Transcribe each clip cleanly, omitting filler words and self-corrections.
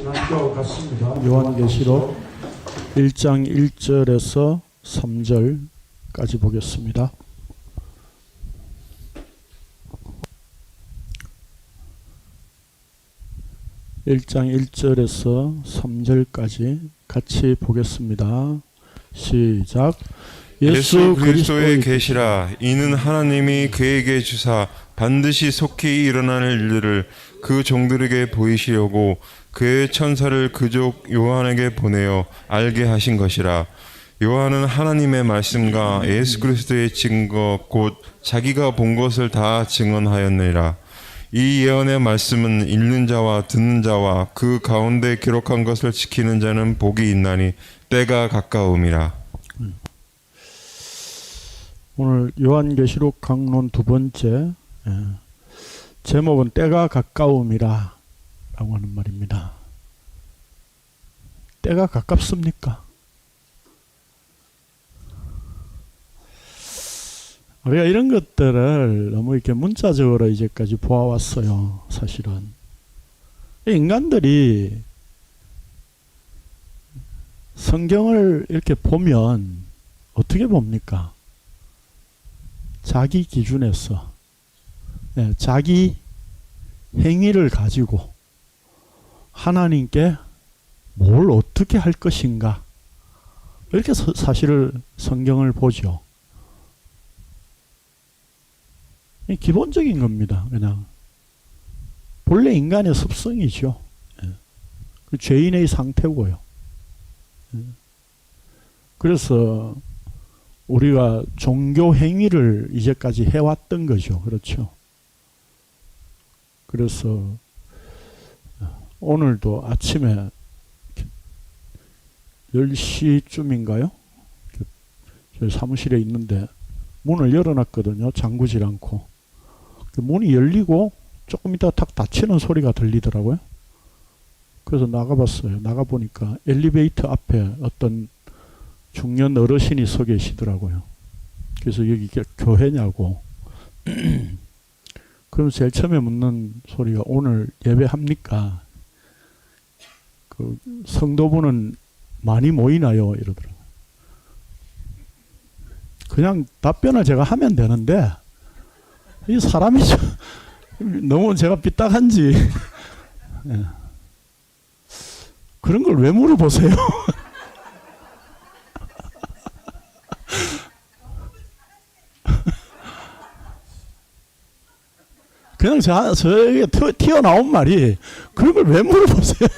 함께하고 같습니다. 요한계시록 1장 1절에서 3절까지 보겠습니다. (1장 1절에서 3절까지) 같이 보겠습니다. 시작. 예수 그리스도의 계시라. 이는 하나님이 그에게 주사 반드시 속히 일어날 일들을 그 종들에게 보이시려고 그의 천사를 그족 요한에게 보내어 알게 하신 것이라. 요한은 하나님의 말씀과 예수 그리스도의 증거 곧 자기가 본 것을 다 증언하였느니라. 이 예언의 말씀은 읽는 자와 듣는 자와 그 가운데 기록한 것을 지키는 자는 복이 있나니 때가 가까움이라. 오늘 요한계시록 강론 두 번째, 제목은 때가 가까움이라 라고 하는 말입니다. 때가 가깝습니까? 우리가 이런 것들을 너무 이렇게 문자적으로 이제까지 보아왔어요. 사실은 인간들이 성경을 이렇게 보면 어떻게 봅니까? 자기 기준에서, 자기 행위를 가지고 하나님께 뭘 어떻게 할 것인가, 이렇게 사실을 성경을 보죠. 기본적인 겁니다. 그냥 본래 인간의 습성이죠. 그 죄인의 상태고요. 그래서 우리가 종교 행위를 이제까지 해왔던 거죠. 그렇죠. 그래서 오늘도 아침에 10시쯤인가요? 저희 사무실에 있는데 문을 열어놨거든요. 잠그질 않고. 문이 열리고 조금 있다가 탁 닫히는 소리가 들리더라고요. 그래서 나가봤어요. 나가보니까 엘리베이터 앞에 어떤 중년 어르신이 서 계시더라고요. 그래서 여기 교회냐고. 그럼 제일 처음에 묻는 소리가 오늘 예배합니까? 그 성도분은 많이 모이나요? 이러더라고요. 그냥 답변을 제가 하면 되는데 이 사람이 너무 제가 삐딱한지 그런 걸 왜 물어보세요? 그냥 저에게 튀어나온 말이 그런 걸 왜 물어보세요?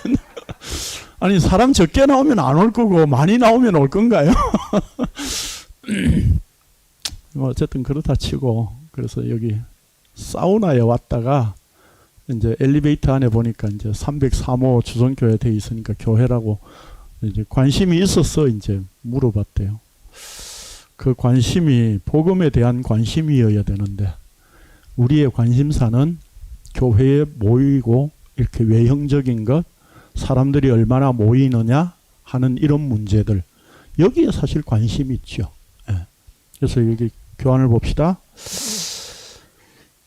아니 사람 적게 나오면 안 올 거고 많이 나오면 올 건가요? 뭐 어쨌든 그렇다 치고, 그래서 여기 사우나에 왔다가 이제 엘리베이터 안에 보니까 이제 303호 주선교회 돼 있으니까 교회라고 이제 관심이 있어서 이제 물어봤대요. 그 관심이 복음에 대한 관심이어야 되는데 우리의 관심사는 교회에 모이고 이렇게 외형적인 것, 사람들이 얼마나 모이느냐 하는 이런 문제들, 여기에 사실 관심이 있죠. 그래서 여기 교환을 봅시다.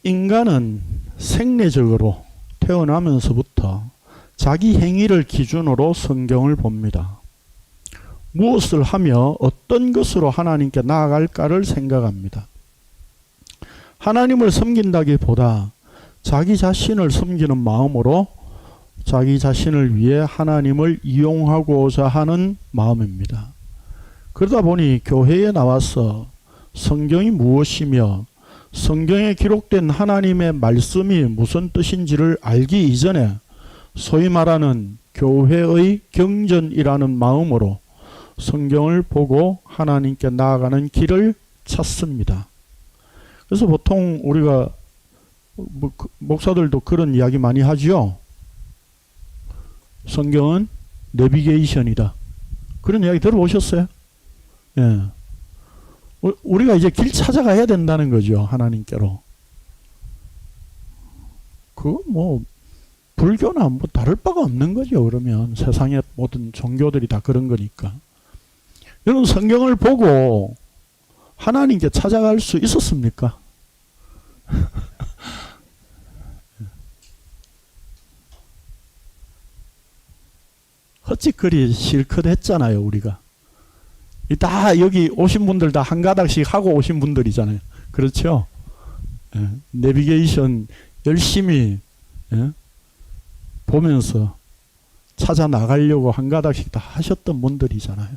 인간은 생리적으로 태어나면서부터 자기 행위를 기준으로 성경을 봅니다. 무엇을 하며 어떤 것으로 하나님께 나아갈까를 생각합니다. 하나님을 섬긴다기보다 자기 자신을 섬기는 마음으로 자기 자신을 위해 하나님을 이용하고자 하는 마음입니다. 그러다 보니 교회에 나와서 성경이 무엇이며 성경에 기록된 하나님의 말씀이 무슨 뜻인지를 알기 이전에 소위 말하는 교회의 경전이라는 마음으로 성경을 보고 하나님께 나아가는 길을 찾습니다. 그래서 보통 우리가 목사들도 그런 이야기 많이 하죠. 성경은 내비게이션이다. 그런 이야기 들어보셨어요? 예. 우리가 이제 길 찾아가야 된다는 거죠. 하나님께로. 그거 뭐 불교나 뭐 다를 바가 없는 거죠. 그러면 세상의 모든 종교들이 다 그런 거니까. 여러분 성경을 보고 하나님께 찾아갈 수 있었습니까? 헛짓거리 실컷 했잖아요, 우리가. 이 다 여기 오신 분들 다 한 가닥씩 하고 오신 분들이잖아요. 그렇죠? 예, 내비게이션 열심히 보면서 찾아 나가려고 한 가닥씩 다 하셨던 분들이잖아요.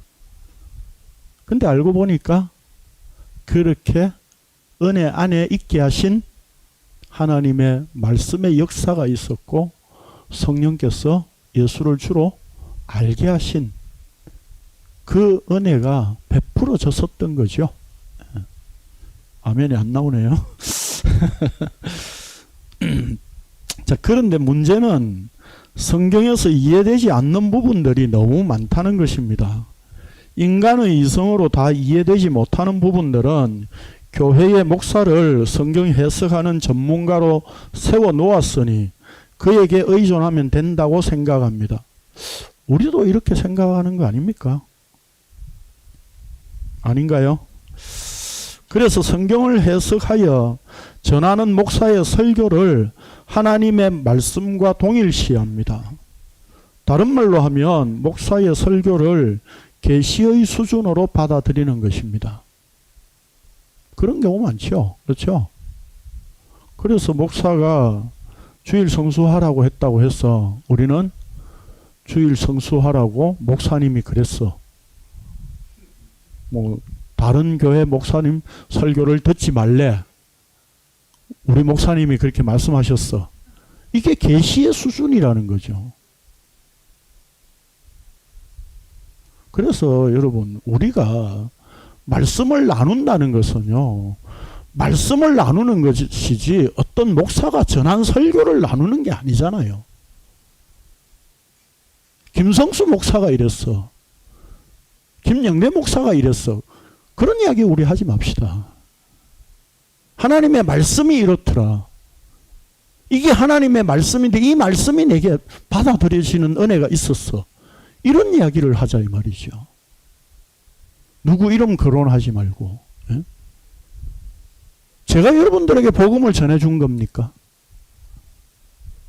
근데 알고 보니까 그렇게 은혜 안에 있게 하신 하나님의 말씀의 역사가 있었고 성령께서 예수를 주로 알게 하신 그 은혜가 베풀어졌었던 거죠. 아멘이 안 나오네요. 자, 그런데 문제는 성경에서 이해되지 않는 부분들이 너무 많다는 것입니다. 인간의 이성으로 다 이해되지 못하는 부분들은 교회의 목사를 성경 해석하는 전문가로 세워 놓았으니 그에게 의존하면 된다고 생각합니다. 우리도 이렇게 생각하는 거 아닙니까? 아닌가요? 그래서 성경을 해석하여 전하는 목사의 설교를 하나님의 말씀과 동일시합니다. 다른 말로 하면 목사의 설교를 계시의 수준으로 받아들이는 것입니다. 그런 경우 많죠. 그렇죠? 그래서 목사가 주일 성수하라고 했다고 해서 우리는 주일 성수하라고 목사님이 그랬어. 뭐 다른 교회 목사님 설교를 듣지 말래. 우리 목사님이 그렇게 말씀하셨어. 이게 계시의 수준이라는 거죠. 그래서 여러분, 우리가 말씀을 나눈다는 것은요, 말씀을 나누는 것이지 어떤 목사가 전한 설교를 나누는 게 아니잖아요. 김성수 목사가 이랬어. 김영래 목사가 이랬어. 그런 이야기 우리 하지 맙시다. 하나님의 말씀이 이렇더라. 이게 하나님의 말씀인데 이 말씀이 내게 받아들여지는 은혜가 있었어. 이런 이야기를 하자 이 말이죠. 누구 이름 거론하지 말고. 예? 제가 여러분들에게 복음을 전해준 겁니까?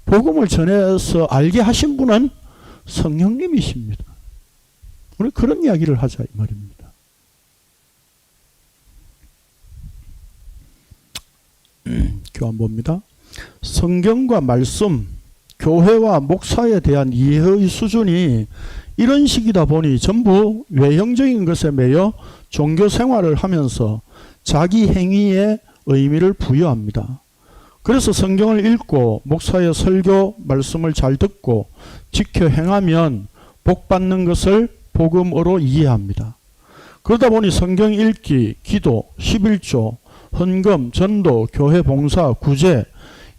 복음을 전해서 알게 하신 분은 성령님이십니다. 우리 그런 이야기를 하자 이 말입니다. 교환 봅니다. 성경과 말씀, 교회와 목사에 대한 이해의 수준이 이런 식이다 보니 전부 외형적인 것에 매여 종교 생활을 하면서 자기 행위에 의미를 부여합니다. 그래서 성경을 읽고 목사의 설교 말씀을 잘 듣고 지켜 행하면 복 받는 것을 복음으로 이해합니다. 그러다 보니 성경 읽기, 기도, 11조, 헌금, 전도, 교회 봉사, 구제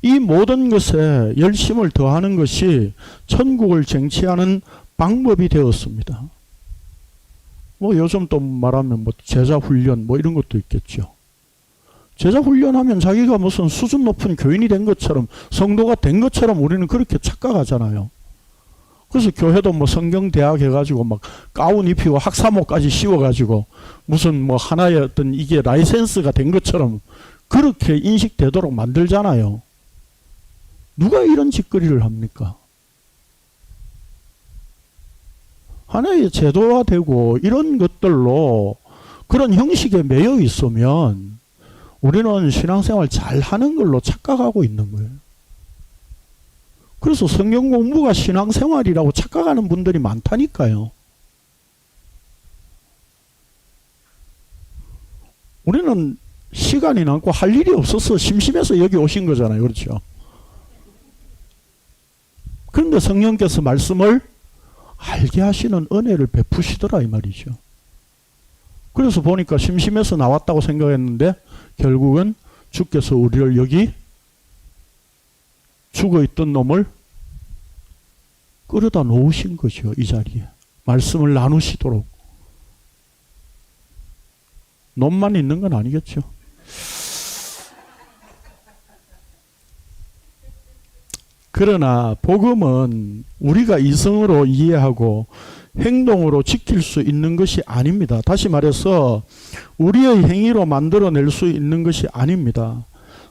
이 모든 것에 열심을 더하는 것이 천국을 쟁취하는 방법이 되었습니다. 뭐 요즘 또 말하면 뭐 제자 훈련 뭐 이런 것도 있겠죠. 제자 훈련하면 자기가 무슨 수준 높은 교인이 된 것처럼 성도가 된 것처럼 우리는 그렇게 착각하잖아요. 그래서 교회도 뭐 성경대학 해가지고 막 가운 입히고 학사모까지 씌워가지고 무슨 뭐 하나의 어떤 이게 라이센스가 된 것처럼 그렇게 인식되도록 만들잖아요. 누가 이런 짓거리를 합니까? 하나의 제도화되고 이런 것들로 그런 형식에 매여 있으면 우리는 신앙생활 잘 하는 걸로 착각하고 있는 거예요. 그래서 성경 공부가 신앙생활이라고 착각하는 분들이 많다니까요. 우리는 시간이 남고 할 일이 없어서 심심해서 여기 오신 거잖아요. 그렇죠? 그런데 성령께서 말씀을 알게 하시는 은혜를 베푸시더라 이 말이죠. 그래서 보니까 심심해서 나왔다고 생각했는데 결국은 주께서 우리를 여기 죽어있던 놈을 끌어다 놓으신 거죠. 이 자리에 말씀을 나누시도록. 놈만 있는 건 아니겠죠. 그러나 복음은 우리가 이성으로 이해하고 행동으로 지킬 수 있는 것이 아닙니다. 다시 말해서 우리의 행위로 만들어낼 수 있는 것이 아닙니다.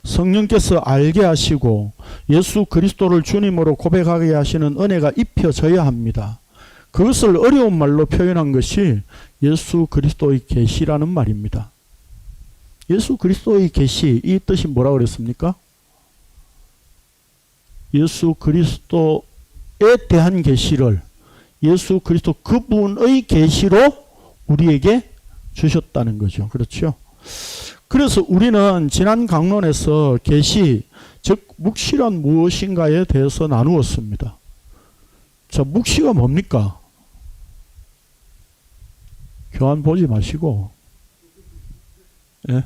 성령께서 알게 하시고 예수 그리스도를 주님으로 고백하게 하시는 은혜가 입혀져야 합니다. 그것을 어려운 말로 표현한 것이 예수 그리스도의 계시라는 말입니다. 예수 그리스도의 계시, 이 뜻이 뭐라고 그랬습니까? 예수 그리스도에 대한 계시를 예수 그리스도 그분의 계시로 우리에게 주셨다는 거죠. 그렇죠? 그래서 우리는 지난 강론에서 계시, 즉 묵시란 무엇인가에 대해서 나누었습니다. 자, 묵시가 뭡니까? 교환 보지 마시고. 예?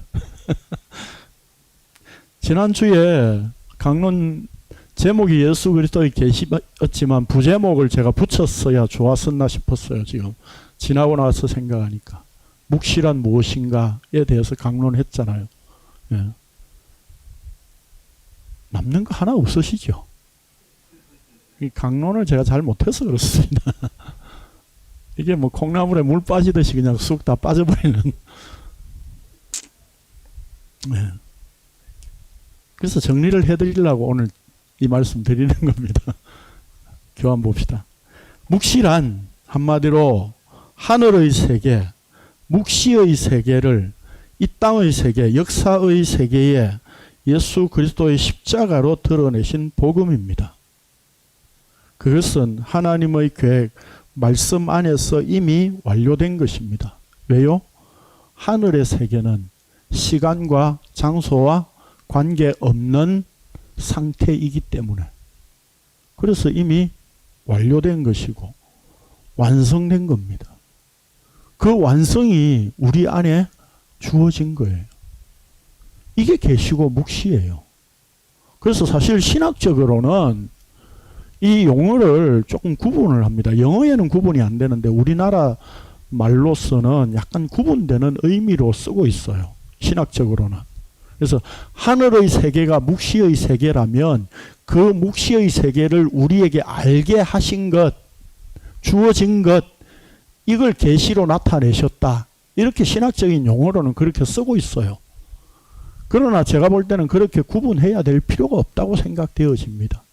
지난주에 강론 제목이 예수 그리스도의 계시였지만 부제목을 제가 붙였어야 좋았었나 싶었어요. 지금 지나고 나서 생각하니까. 묵시란 무엇인가에 대해서 강론했잖아요. 예. 남는 거 하나 없으시죠? 이 강론을 제가 잘 못해서 그렇습니다. 이게 뭐 콩나물에 물 빠지듯이 그냥 쑥 다 빠져버리는. 네. 그래서 정리를 해드리려고 오늘 이 말씀 드리는 겁니다. 교환 봅시다. 묵시란 한마디로 하늘의 세계, 묵시의 세계를 이 땅의 세계, 역사의 세계에 예수 그리스도의 십자가로 드러내신 복음입니다. 그것은 하나님의 계획, 말씀 안에서 이미 완료된 것입니다. 왜요? 하늘의 세계는 시간과 장소와 관계없는 상태이기 때문에. 그래서 이미 완료된 것이고 완성된 겁니다. 그 완성이 우리 안에 주어진 거예요. 이게 계시고 묵시예요. 그래서 사실 신학적으로는 이 용어를 조금 구분을 합니다. 영어에는 구분이 안 되는데 우리나라 말로서는 약간 구분되는 의미로 쓰고 있어요. 신학적으로는. 그래서 하늘의 세계가 묵시의 세계라면 그 묵시의 세계를 우리에게 알게 하신 것, 주어진 것, 이걸 계시로 나타내셨다. 이렇게 신학적인 용어로는 그렇게 쓰고 있어요. 그러나 제가 볼 때는 그렇게 구분해야 될 필요가 없다고 생각되어집니다.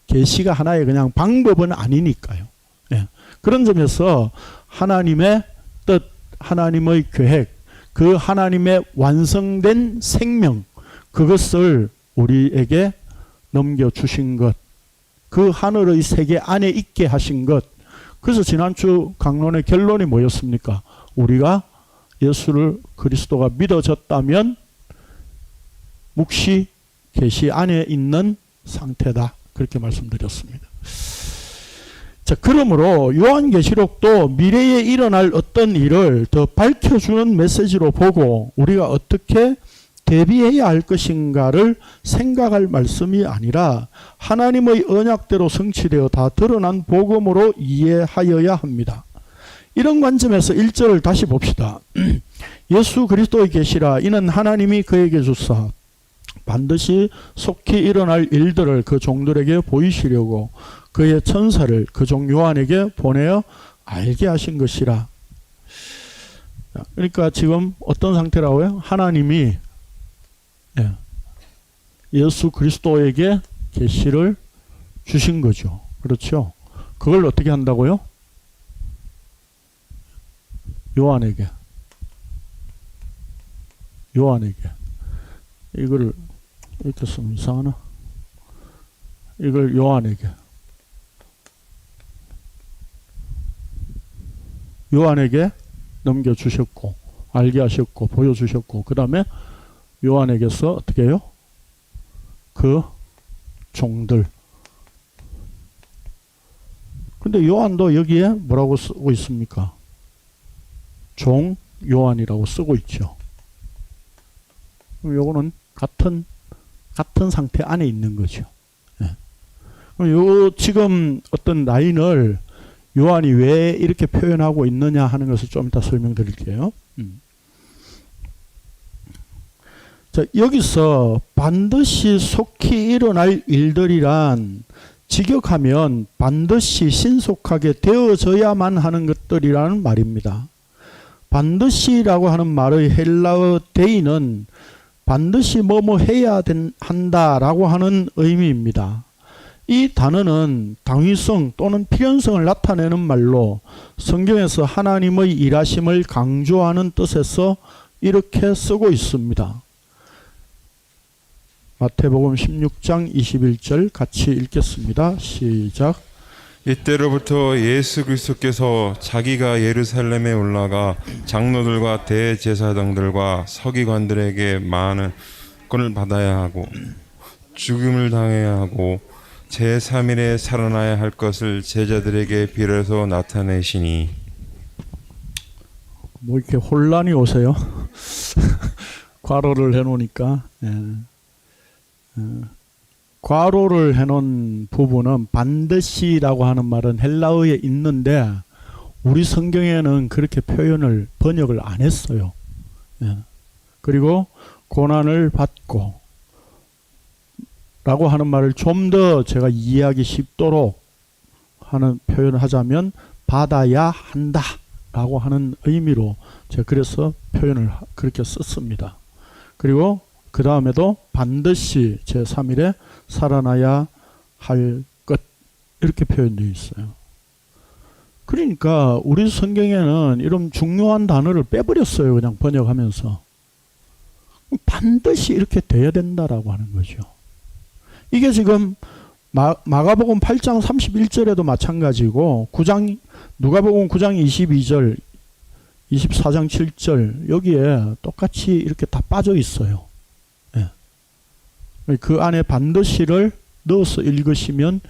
계시가 하나의 그냥 방법은 아니니까요. 예. 그런 점에서 하나님의 뜻, 하나님의 계획, 그 하나님의 완성된 생명, 그것을 우리에게 넘겨주신 것, 그 하늘의 세계 안에 있게 하신 것. 그래서 지난주 강론의 결론이 뭐였습니까? 우리가 예수를 그리스도가 믿어졌다면 묵시, 계시 안에 있는 상태다. 그렇게 말씀드렸습니다. 자, 그러므로 요한계시록도 미래에 일어날 어떤 일을 더 밝혀주는 메시지로 보고 우리가 어떻게 대비해야 할 것인가를 생각할 말씀이 아니라 하나님의 언약대로 성취되어 다 드러난 복음으로 이해하여야 합니다. 이런 관점에서 1절을 다시 봅시다. 예수 그리스도의 계시라 이는 하나님이 그에게 주사 반드시 속히 일어날 일들을 그 종들에게 보이시려고 그의 천사를 그 종 요한에게 보내어 알게 하신 것이라. 그러니까 지금 어떤 상태라고요? 하나님이 예수 그리스도에게 계시를 주신 거죠. 그렇죠? 그걸 어떻게 한다고요? 요한에게. 이걸 이렇게 쓰면 이상하나? 이걸 요한에게 넘겨주셨고 알게 하셨고 보여주셨고 그 다음에 요한에게서 어떻게 해요? 그 종들. 근데 요한도 여기에 뭐라고 쓰고 있습니까? 종 요한이라고 쓰고 있죠. 그럼 요거는 같은 상태 안에 있는 거죠. 예. 그럼 요 지금 어떤 라인을 요한이 왜 이렇게 표현하고 있느냐 하는 것을 좀 이따 설명드릴게요. 자, 여기서 반드시 속히 일어날 일들이란 직역하면 반드시 신속하게 되어져야만 하는 것들이라는 말입니다. 반드시라고 하는 말의 헬라어 데이는 반드시 뭐뭐 해야 한다라고 하는 의미입니다. 이 단어는 당위성 또는 필연성을 나타내는 말로 성경에서 하나님의 일하심을 강조하는 뜻에서 이렇게 쓰고 있습니다. 마태복음 16장 21절 같이 읽겠습니다. 시작. 이때로부터 예수 그리스도께서 자기가 예루살렘에 올라가 장로들과 대제사장들과 서기관들에게 많은 권을 받아야 하고 죽음을 당해야 하고 제3일에 살아나야 할 것을 제자들에게 비로소 나타내시니. 뭐 이렇게 혼란이 오세요? 괄호를 해놓으니까. 괄호를 해놓은 부분은 반드시라고 하는 말은 헬라어에 있는데 우리 성경에는 그렇게 번역을 안 했어요. 그리고 고난을 받고 라고 하는 말을 좀 더 제가 이해하기 쉽도록 하는 표현을 하자면 받아야 한다 라고 하는 의미로 제가 그래서 표현을 그렇게 썼습니다. 그리고 그 다음에도 반드시 제3일에 살아나야 할 것 이렇게 표현되어 있어요. 그러니까 우리 성경에는 이런 중요한 단어를 빼버렸어요. 그냥 번역하면서. 반드시 이렇게 돼야 된다라고 하는 거죠. 이게 지금 마가복음 8장 31절에도 마찬가지고 누가복음 9장 22절 24장 7절 여기에 똑같이 이렇게 다 빠져 있어요. 그 안에 반드시를 넣어서 읽으시면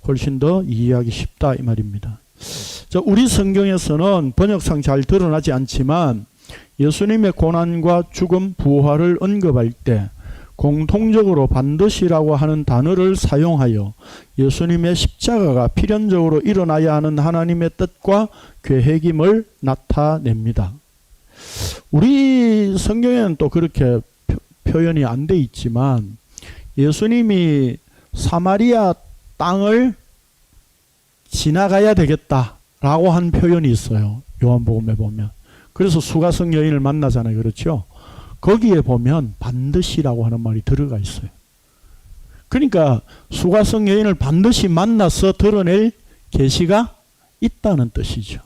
훨씬 더 이해하기 쉽다 이 말입니다. 자, 우리 성경에서는 번역상 잘 드러나지 않지만 예수님의 고난과 죽음, 부활을 언급할 때 공통적으로 반드시라고 하는 단어를 사용하여 예수님의 십자가가 필연적으로 일어나야 하는 하나님의 뜻과 계획임을 나타냅니다. 우리 성경에는 또 그렇게 표현이 안 돼 있지만 예수님이 사마리아 땅을 지나가야 되겠다라고 한 표현이 있어요. 요한복음에 보면. 그래서 수가성 여인을 만나잖아요. 그렇죠? 거기에 보면 반드시라고 하는 말이 들어가 있어요. 그러니까 수가성 여인을 반드시 만나서 드러낼 계시가 있다는 뜻이죠.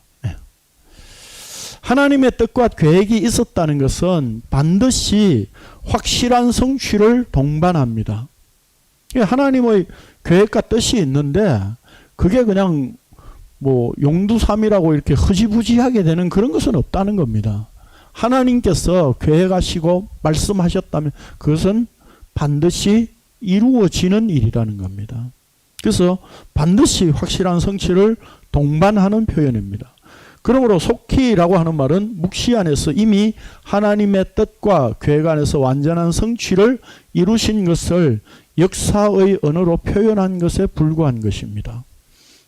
하나님의 뜻과 계획이 있었다는 것은 반드시 확실한 성취를 동반합니다. 하나님의 계획과 뜻이 있는데 그게 그냥 뭐 용두삼이라고 이렇게 흐지부지하게 되는 그런 것은 없다는 겁니다. 하나님께서 계획하시고 말씀하셨다면 그것은 반드시 이루어지는 일이라는 겁니다. 그래서 반드시 확실한 성취를 동반하는 표현입니다. 그러므로 속히라고 하는 말은 묵시 안에서 이미 하나님의 뜻과 계획 안에서 완전한 성취를 이루신 것을 역사의 언어로 표현한 것에 불과한 것입니다.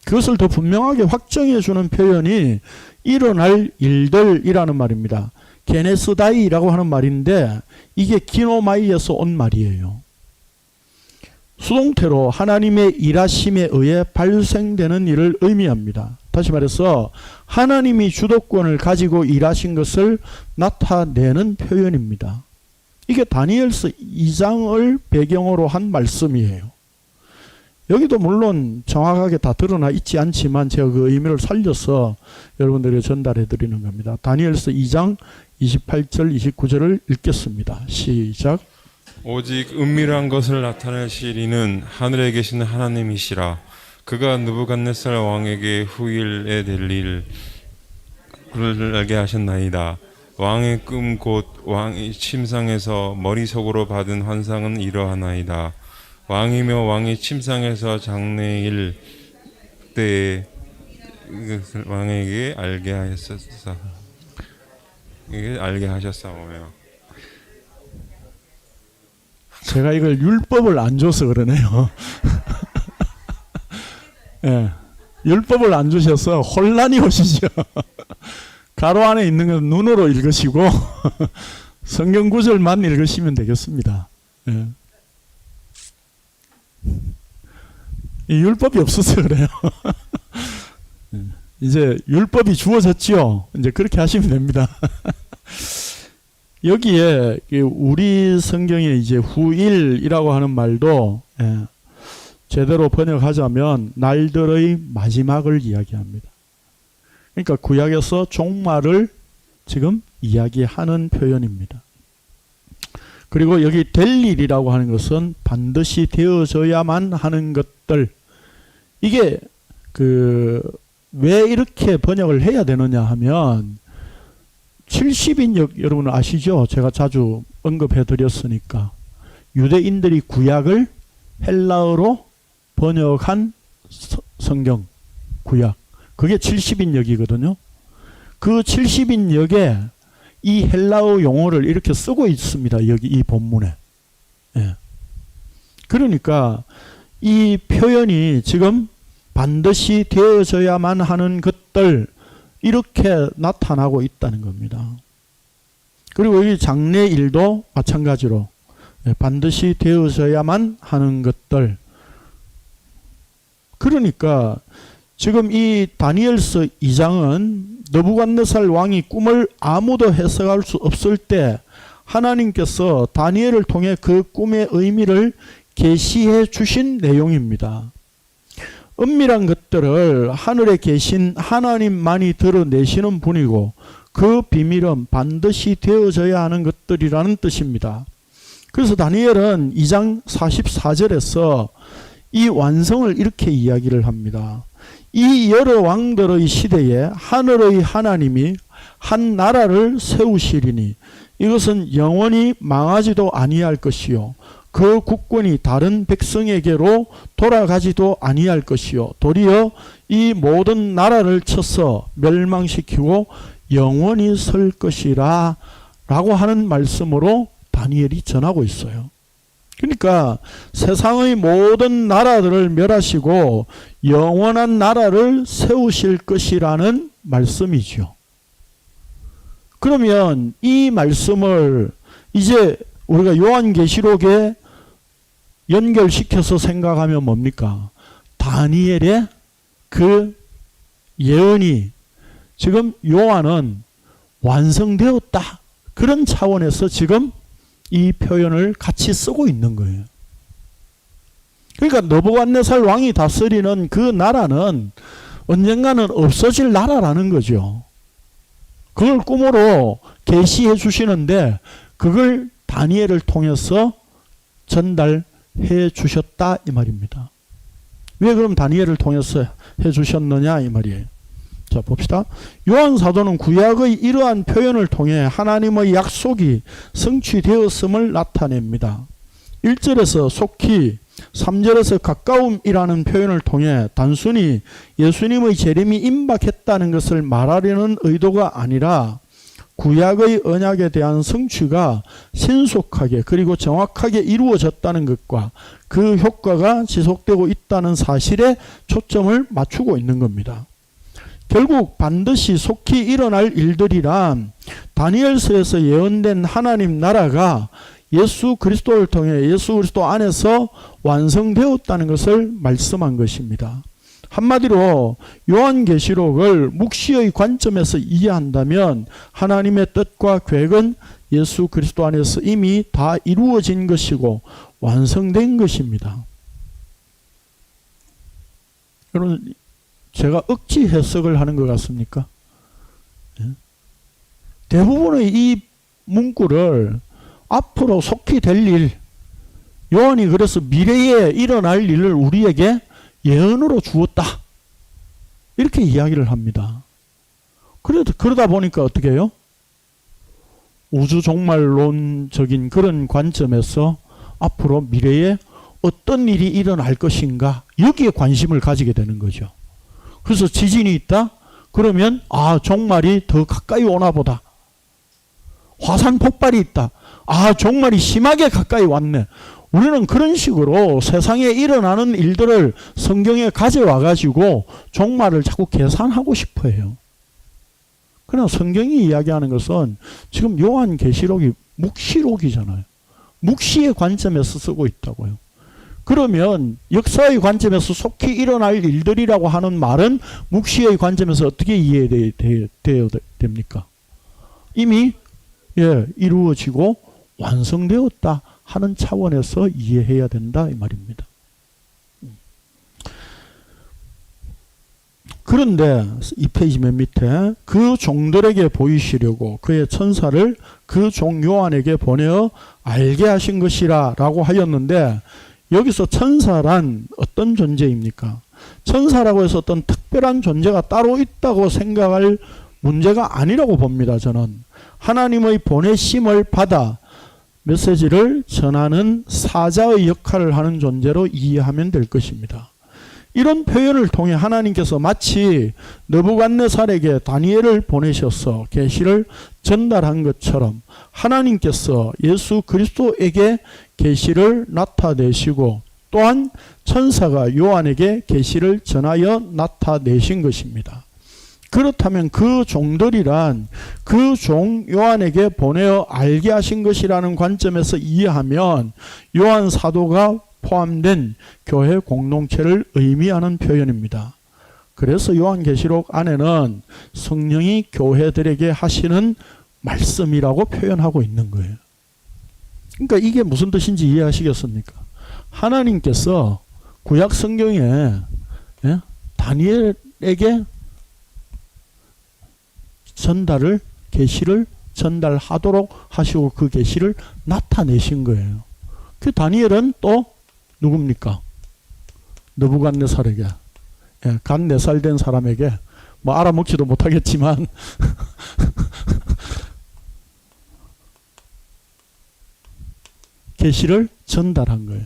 그것을 더 분명하게 확정해 주는 표현이 일어날 일들이라는 말입니다. 게네스다이라고 하는 말인데 이게 기노마이에서 온 말이에요. 수동태로 하나님의 일하심에 의해 발생되는 일을 의미합니다. 다시 말해서 하나님이 주도권을 가지고 일하신 것을 나타내는 표현입니다. 이게 다니엘서 2장을 배경으로 한 말씀이에요. 여기도 물론 정확하게 다 드러나 있지 않지만 제가 그 의미를 살려서 여러분들에게 전달해 드리는 겁니다. 다니엘서 2장 28절 29절을 읽겠습니다. 시작. 오직 은밀한 것을 나타내시리는 하늘에 계신 하나님이시라. 그가 느부갓네살 왕에게 후일에 될 일을 알게 하셨나이다. 왕의 꿈 곧 왕이 침상에서 머릿속으로 받은 환상은 이러하나이다. 왕이며 왕이 침상에서 장래일 때에 이것을 왕에게 알게 하셨사오며. 제가 이걸 율법을 안 줘서 그러네요. 예, 율법을 안 주셔서 혼란이 오시죠. 가로 안에 있는 건 눈으로 읽으시고 성경 구절만 읽으시면 되겠습니다. 예. 이 율법이 없어서 그래요. 이제 율법이 주어졌죠. 이제 그렇게 하시면 됩니다. 여기에 우리 성경에 이제 후일이라고 하는 말도 제대로 번역하자면 날들의 마지막을 이야기합니다. 그러니까 구약에서 종말을 지금 이야기하는 표현입니다. 그리고 여기 될 일이라고 하는 것은 반드시 되어져야만 하는 것들. 이게 왜 이렇게 번역을 해야 되느냐 하면 70인역 여러분 아시죠? 제가 자주 언급해 드렸으니까 유대인들이 구약을 헬라어로 번역한 성경 구약, 그게 70인역이거든요. 그 70인역에 이 헬라어 용어를 이렇게 쓰고 있습니다. 여기 이 본문에. 예. 그러니까 이 표현이 지금 반드시 되어져야만 하는 것들 이렇게 나타나고 있다는 겁니다. 그리고 이 장래일도 마찬가지로 반드시 되어져야만 하는 것들. 그러니까 지금 이 다니엘서 2장은 느부갓네살 왕이 꿈을 아무도 해석할 수 없을 때 하나님께서 다니엘을 통해 그 꿈의 의미를 계시해 주신 내용입니다. 은밀한 것들을 하늘에 계신 하나님만이 드러내시는 분이고 그 비밀은 반드시 되어져야 하는 것들이라는 뜻입니다. 그래서 다니엘은 2장 44절에서 이 완성을 이렇게 이야기를 합니다. 이 여러 왕들의 시대에 하늘의 하나님이 한 나라를 세우시리니 이것은 영원히 망하지도 아니할 것이요 그 국권이 다른 백성에게로 돌아가지도 아니할 것이요 도리어 이 모든 나라를 쳐서 멸망시키고 영원히 설 것이라 라고 하는 말씀으로 다니엘이 전하고 있어요. 그러니까 세상의 모든 나라들을 멸하시고 영원한 나라를 세우실 것이라는 말씀이죠. 그러면 이 말씀을 이제 우리가 요한계시록에 연결시켜서 생각하면 뭡니까? 다니엘의 그 예언이 지금 요한은 완성되었다. 그런 차원에서 지금 이 표현을 같이 쓰고 있는 거예요. 그러니까 느부갓네살 왕이 다스리는 그 나라는 언젠가는 없어질 나라라는 거죠. 그걸 꿈으로 계시해 주시는데 그걸 다니엘을 통해서 전달해 주셨다 이 말입니다. 왜 그럼 다니엘을 통해서 해 주셨느냐 이 말이에요. 자 봅시다. 요한 사도는 구약의 이러한 표현을 통해 하나님의 약속이 성취되었음을 나타냅니다. 1절에서 속히 3절에서 가까움이라는 표현을 통해 단순히 예수님의 재림이 임박했다는 것을 말하려는 의도가 아니라 구약의 언약에 대한 성취가 신속하게 그리고 정확하게 이루어졌다는 것과 그 효과가 지속되고 있다는 사실에 초점을 맞추고 있는 겁니다. 결국 반드시 속히 일어날 일들이란 다니엘서에서 예언된 하나님 나라가 예수 그리스도를 통해 예수 그리스도 안에서 완성되었다는 것을 말씀한 것입니다. 한마디로 요한계시록을 묵시의 관점에서 이해한다면 하나님의 뜻과 계획은 예수 그리스도 안에서 이미 다 이루어진 것이고 완성된 것입니다. 여러분 제가 억지 해석을 하는 것 같습니까? 대부분의 이 문구를 앞으로 속히 될 일, 요한이 그래서 미래에 일어날 일을 우리에게 예언으로 주었다. 이렇게 이야기를 합니다. 그러다 보니까 어떻게 해요? 우주 종말론적인 그런 관점에서 앞으로 미래에 어떤 일이 일어날 것인가 여기에 관심을 가지게 되는 거죠. 그래서 지진이 있다? 그러면 종말이 더 가까이 오나 보다. 화산 폭발이 있다. 종말이 심하게 가까이 왔네. 우리는 그런 식으로 세상에 일어나는 일들을 성경에 가져와 가지고 종말을 자꾸 계산하고 싶어 해요. 그러나 성경이 이야기하는 것은 지금 요한계시록이 묵시록이잖아요. 묵시의 관점에서 쓰고 있다고요. 그러면 역사의 관점에서 속히 일어날 일들이라고 하는 말은 묵시의 관점에서 어떻게 이해되어야 됩니까? 이미 이루어지고 완성되었다 하는 차원에서 이해해야 된다 이 말입니다. 그런데 2페이지 맨 밑에 그 종들에게 보이시려고 그의 천사를 그 종 요한에게 보내어 알게 하신 것이라 라고 하였는데, 여기서 천사란 어떤 존재입니까? 천사라고 해서 어떤 특별한 존재가 따로 있다고 생각할 문제가 아니라고 봅니다. 저는 하나님의 보내심을 받아 메시지를 전하는 사자의 역할을 하는 존재로 이해하면 될 것입니다. 이런 표현을 통해 하나님께서 마치 느부갓네살에게 다니엘을 보내셔서 계시를 전달한 것처럼 하나님께서 예수 그리스도에게 계시를 나타내시고 또한 천사가 요한에게 계시를 전하여 나타내신 것입니다. 그렇다면 그 종들이란 그 종 요한에게 보내어 알게 하신 것이라는 관점에서 이해하면 요한 사도가 포함된 교회 공동체를 의미하는 표현입니다. 그래서 요한계시록 안에는 성령이 교회들에게 하시는 말씀이라고 표현하고 있는 거예요. 그러니까 이게 무슨 뜻인지 이해하시겠습니까? 하나님께서 구약 성경에 다니엘에게 계시를 전달하도록 하시고 그 계시를 나타내신 거예요. 그 다니엘은 또 누굽니까? 느부갓네살에게, 간 4살 된 사람에게, 뭐 알아먹지도 못하겠지만 계시를 전달한 거예요.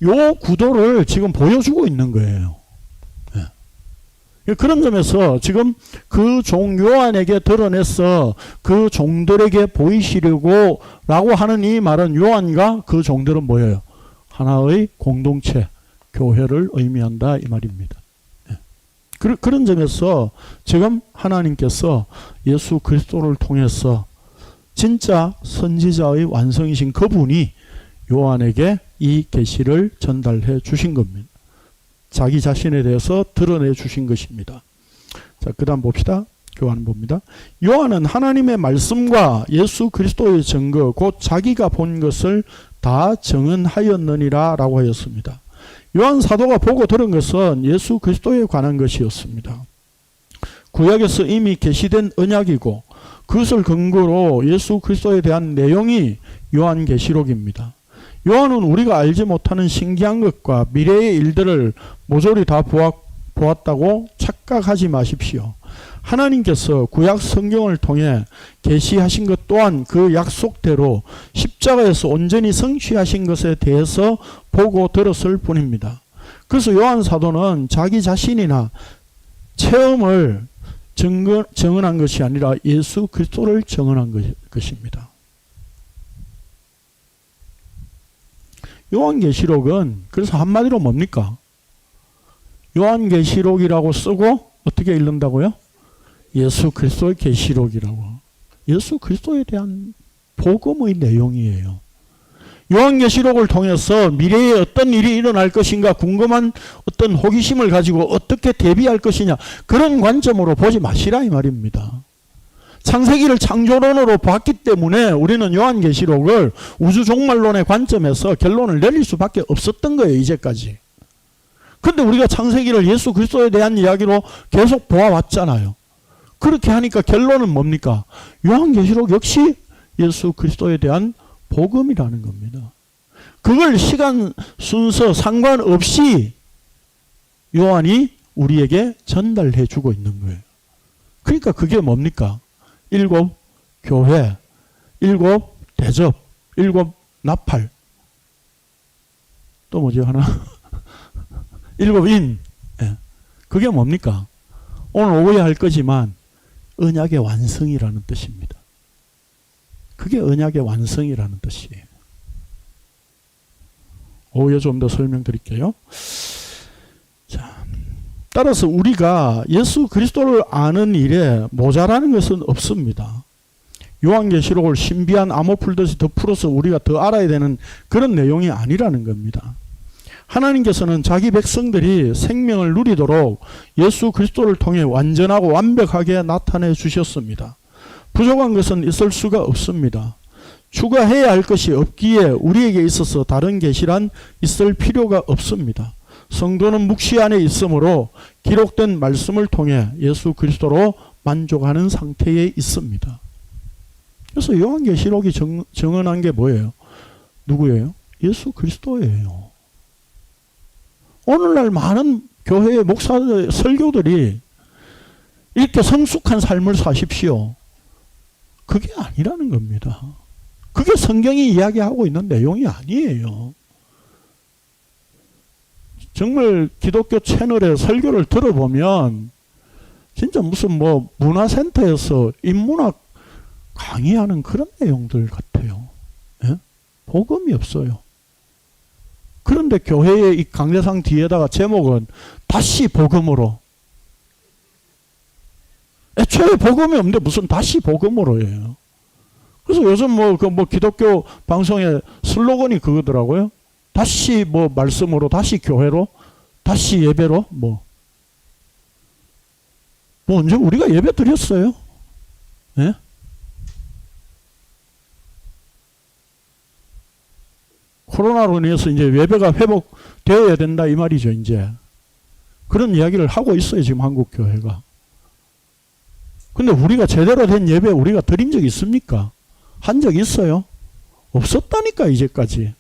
요 구도를 지금 보여주고 있는 거예요. 그런 점에서 지금 그 종 요한에게 드러내서 그 종들에게 보이시려고 라고 하는 이 말은 요한과 그 종들은 뭐예요? 하나의 공동체, 교회를 의미한다 이 말입니다. 그런 점에서 지금 하나님께서 예수 그리스도를 통해서 진짜 선지자의 완성이신 그분이 요한에게 이 계시를 전달해 주신 겁니다. 자기 자신에 대해서 드러내 주신 것입니다. 자, 그 다음 봅시다. 요한봅니다. 요한은 하나님의 말씀과 예수 그리스도의 증거 곧 자기가 본 것을 다 증언하였느니라 라고 하였습니다. 요한 사도가 보고 들은 것은 예수 그리스도에 관한 것이었습니다. 구약에서 이미 계시된 언약이고 그것을 근거로 예수 그리스도에 대한 내용이 요한계시록입니다. 요한은 우리가 알지 못하는 신기한 것과 미래의 일들을 모조리 다 보았다고 착각하지 마십시오. 하나님께서 구약 성경을 통해 계시하신 것 또한 그 약속대로 십자가에서 온전히 성취하신 것에 대해서 보고 들었을 뿐입니다. 그래서 요한 사도는 자기 자신이나 체험을 증언한 것이 아니라 예수 그리스도를 증언한 것입니다. 요한계시록은 그래서 한마디로 뭡니까? 요한계시록이라고 쓰고 어떻게 읽는다고요? 예수 그리스도의 계시록이라고. 예수 그리스도에 대한 복음의 내용이에요. 요한계시록을 통해서 미래에 어떤 일이 일어날 것인가 궁금한 어떤 호기심을 가지고 어떻게 대비할 것이냐 그런 관점으로 보지 마시라 이 말입니다. 창세기를 창조론으로 봤기 때문에 우리는 요한계시록을 우주종말론의 관점에서 결론을 내릴 수밖에 없었던 거예요. 이제까지. 그런데 우리가 창세기를 예수 그리스도에 대한 이야기로 계속 보아왔잖아요. 그렇게 하니까 결론은 뭡니까? 요한계시록 역시 예수 그리스도에 대한 복음이라는 겁니다. 그걸 시간 순서 상관없이 요한이 우리에게 전달해 주고 있는 거예요. 그러니까 그게 뭡니까? 7 교회, 7 대접, 7 나팔. 또 뭐지 하나? 7인. 그게 뭡니까? 오늘 오후에 할 거지만 언약의 완성이라는 뜻입니다. 그게 언약의 완성이라는 뜻이에요. 오후에 좀 더 설명드릴게요. 자, 따라서 우리가 예수 그리스도를 아는 일에 모자라는 것은 없습니다. 요한계시록을 신비한 암호 풀듯이 더 풀어서 우리가 더 알아야 되는 그런 내용이 아니라는 겁니다. 하나님께서는 자기 백성들이 생명을 누리도록 예수 그리스도를 통해 완전하고 완벽하게 나타내 주셨습니다. 부족한 것은 있을 수가 없습니다. 추가해야 할 것이 없기에 우리에게 있어서 다른 계시란 있을 필요가 없습니다. 성도는 묵시 안에 있으므로 기록된 말씀을 통해 예수 그리스도로 만족하는 상태에 있습니다. 그래서 요한계시록이 정언한 게 뭐예요? 누구예요? 예수 그리스도예요. 오늘날 많은 교회의 목사들, 설교들이 이렇게 성숙한 삶을 사십시오. 그게 아니라는 겁니다. 그게 성경이 이야기하고 있는 내용이 아니에요. 정말 기독교 채널의 설교를 들어보면 진짜 무슨 뭐 문화센터에서 인문학 강의하는 그런 내용들 같아요. 예? 복음이 없어요. 그런데 교회의 이 강대상 뒤에다가 제목은 다시 복음으로. 애초에 복음이 없는데 무슨 다시 복음으로예요. 그래서 요즘 뭐 기독교 방송의 슬로건이 그거더라고요. 다시 뭐 말씀으로, 다시 교회로, 다시 예배로, 뭐 언제 우리가 예배 드렸어요? 예? 코로나로 인해서 이제 예배가 회복되어야 된다 이 말이죠, 이제. 그런 이야기를 하고 있어요, 지금 한국 교회가. 근데 우리가 제대로 된 예배 우리가 드린 적 있습니까? 한 적 있어요? 없었다니까, 이제까지.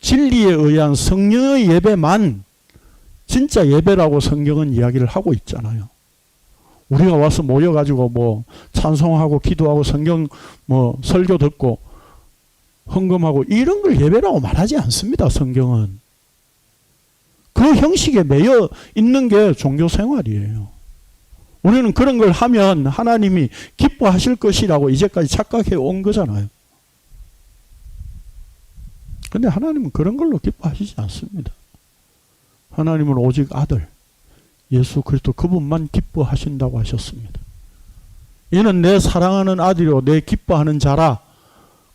진리에 의한 성령의 예배만 진짜 예배라고 성경은 이야기를 하고 있잖아요. 우리가 와서 모여가지고 뭐 찬송하고 기도하고 성경 뭐 설교 듣고 헌금하고 이런 걸 예배라고 말하지 않습니다, 성경은. 그 형식에 매여 있는 게 종교 생활이에요. 우리는 그런 걸 하면 하나님이 기뻐하실 것이라고 이제까지 착각해 온 거잖아요. 근데 하나님은 그런 걸로 기뻐하시지 않습니다. 하나님은 오직 아들 예수 그리스도 그분만 기뻐하신다고 하셨습니다. 이는 내 사랑하는 아들이요 내 기뻐하는 자라.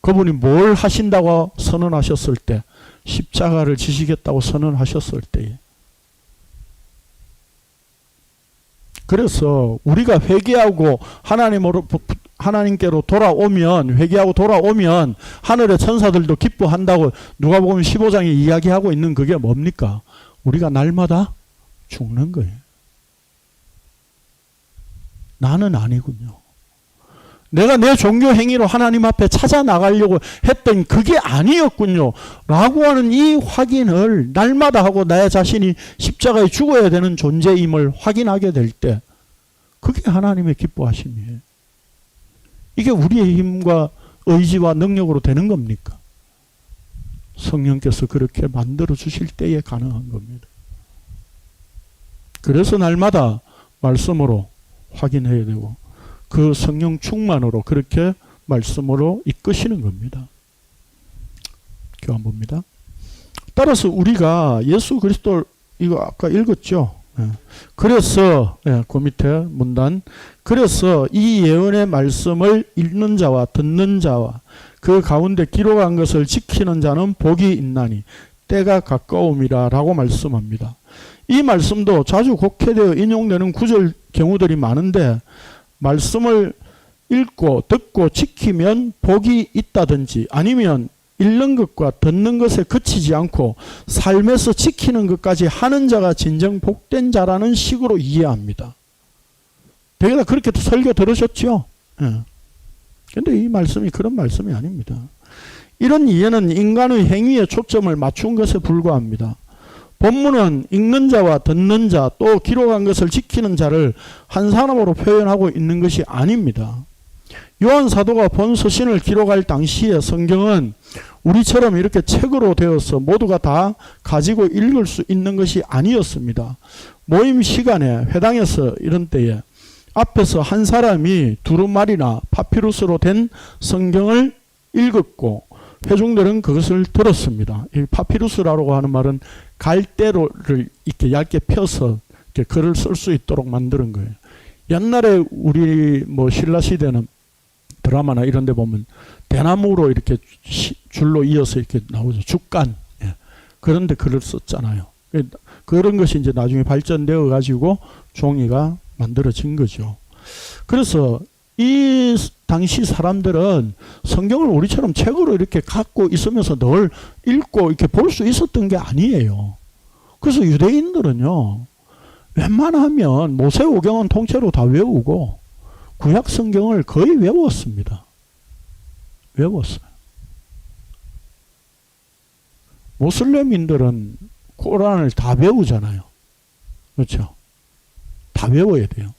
그분이 뭘 하신다고 선언하셨을 때, 십자가를 지시겠다고 선언하셨을 때에. 그래서 우리가 회개하고 하나님께로 돌아오면, 회개하고 돌아오면 하늘의 천사들도 기뻐한다고 누가복음 15장에 이야기하고 있는 그게 뭡니까? 우리가 날마다 죽는 거예요. 나는 아니군요. 내가 내 종교 행위로 하나님 앞에 찾아 나가려고 했던 그게 아니었군요. 라고 하는 이 확인을 날마다 하고 내 자신이 십자가에 죽어야 되는 존재임을 확인하게 될 때, 그게 하나님의 기뻐하심이에요. 이게 우리의 힘과 의지와 능력으로 되는 겁니까? 성령께서 그렇게 만들어 주실 때에 가능한 겁니다. 그래서 날마다 말씀으로 확인해야 되고, 그 성령 충만으로 그렇게 말씀으로 이끄시는 겁니다. 교환 봅니다. 따라서 우리가 예수 그리스도, 이거 아까 읽었죠? 그래서 그 밑에 문단, 그래서 이 예언의 말씀을 읽는 자와 듣는 자와 그 가운데 기록한 것을 지키는 자는 복이 있나니 때가 가까움이라 라고 말씀합니다. 이 말씀도 자주 곡해되어 인용되는 구절 경우들이 많은데, 말씀을 읽고 듣고 지키면 복이 있다든지, 아니면 읽는 것과 듣는 것에 그치지 않고 삶에서 지키는 것까지 하는 자가 진정 복된 자라는 식으로 이해합니다. 되게 다 그렇게 설교 들으셨죠? 그런데 이 말씀이 그런 말씀이 아닙니다. 이런 이해는 인간의 행위에 초점을 맞춘 것에 불과합니다. 본문은 읽는 자와 듣는 자, 또 기록한 것을 지키는 자를 한 사람으로 표현하고 있는 것이 아닙니다. 요한 사도가 본 서신을 기록할 당시에 성경은 우리처럼 이렇게 책으로 되어서 모두가 다 가지고 읽을 수 있는 것이 아니었습니다. 모임 시간에, 회당에서 이런 때에 앞에서 한 사람이 두루마리나 파피루스로 된 성경을 읽었고, 회중들은 그것을 들었습니다. 이 파피루스라고 하는 말은 갈대로를 이렇게 얇게 펴서 이렇게 글을 쓸 수 있도록 만드는 거예요. 옛날에 우리 뭐 신라 시대는 드라마나 이런 데 보면 대나무로 이렇게 줄로 이어서 이렇게 나오죠. 죽간. 그런데 글을 썼잖아요. 그런 것이 이제 나중에 발전되어 가지고 종이가 만들어진 거죠. 그래서 이 당시 사람들은 성경을 우리처럼 책으로 이렇게 갖고 있으면서 늘 읽고 이렇게 볼 수 있었던 게 아니에요. 그래서 유대인들은요, 웬만하면 모세오경은 통째로 다 외우고 구약 성경을 거의 외웠습니다. 외웠어요. 모슬렘인들은 코란을 다 배우잖아요. 그렇죠? 다 외워야 돼요.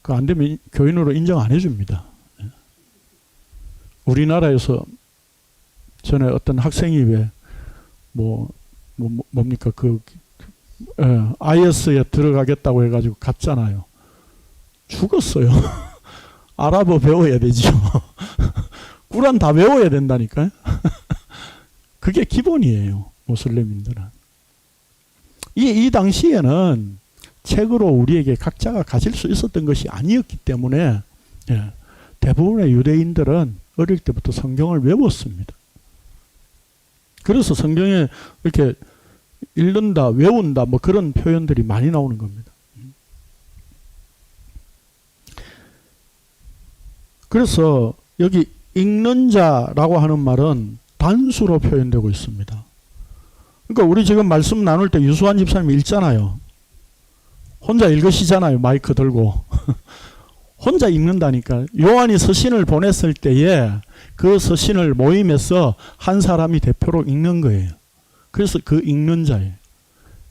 그 안 되면 교인으로 인정 안 해줍니다. 우리나라에서 전에 어떤 학생이 왜 뭡니까 IS에 들어가겠다고 해가지고 갔잖아요. 죽었어요. 아랍어 배워야 되죠. 꾸란 다 외워야 된다니까요. 그게 기본이에요. 모슬렘인들은. 이 당시에는 책으로 우리에게 각자가 가질 수 있었던 것이 아니었기 때문에 대부분의 유대인들은 어릴 때부터 성경을 외웠습니다. 그래서 성경에 이렇게 읽는다, 외운다 뭐 그런 표현들이 많이 나오는 겁니다. 그래서 여기 읽는 자라고 하는 말은 단수로 표현되고 있습니다. 그러니까 우리 지금 말씀 나눌 때 유수환 집사님 읽잖아요. 혼자 읽으시잖아요. 마이크 들고. 혼자 읽는다니까. 요한이 서신을 보냈을 때에 그 서신을 모임에서 한 사람이 대표로 읽는 거예요. 그래서 그 읽는 자예요.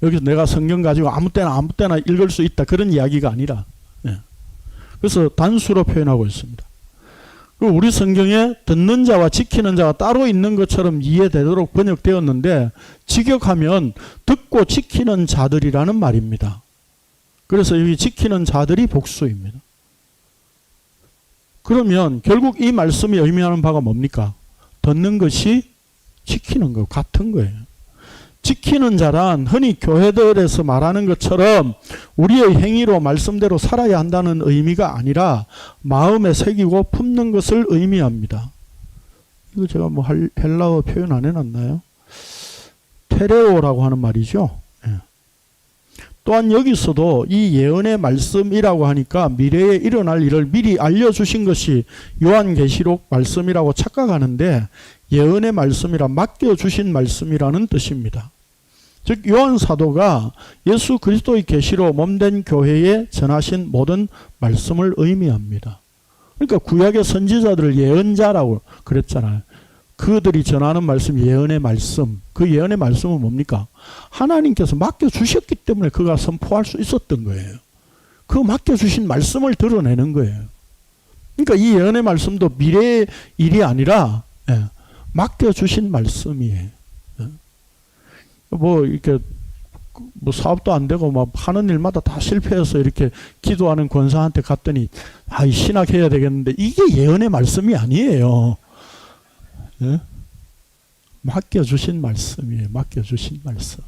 여기서 내가 성경 가지고 아무 때나 읽을 수 있다. 그런 이야기가 아니라. 그래서 단수로 표현하고 있습니다. 우리 성경에 듣는 자와 지키는 자가 따로 있는 것처럼 이해되도록 번역되었는데 직역하면 듣고 지키는 자들이라는 말입니다. 그래서 여기 지키는 자들이 복수입니다. 그러면 결국 이 말씀이 의미하는 바가 뭡니까? 듣는 것이 지키는 것 같은 거예요. 지키는 자란 흔히 교회들에서 말하는 것처럼 우리의 행위로 말씀대로 살아야 한다는 의미가 아니라 마음에 새기고 품는 것을 의미합니다. 이거 제가 뭐 헬라어 표현 안 해놨나요? 테레오라고 하는 말이죠. 또한 여기서도 이 예언의 말씀이라고 하니까 미래에 일어날 일을 미리 알려주신 것이 요한계시록 말씀이라고 착각하는데 예언의 말씀이라 맡겨주신 말씀이라는 뜻입니다. 즉 요한 사도가 예수 그리스도의 계시로 몸된 교회에 전하신 모든 말씀을 의미합니다. 그러니까 구약의 선지자들을 예언자라고 그랬잖아요. 그들이 전하는 말씀, 예언의 말씀. 그 예언의 말씀은 뭡니까? 하나님께서 맡겨주셨기 때문에 그가 선포할 수 있었던 거예요. 그 맡겨주신 말씀을 드러내는 거예요. 그러니까 이 예언의 말씀도 미래의 일이 아니라 맡겨주신 말씀이에요. 뭐 이렇게 뭐 사업도 안 되고 막 하는 일마다 다 실패해서 이렇게 기도하는 권사한테 갔더니 신학해야 되겠는데 이게 예언의 말씀이 아니에요. 맡겨주신 말씀이에요. 맡겨주신 말씀.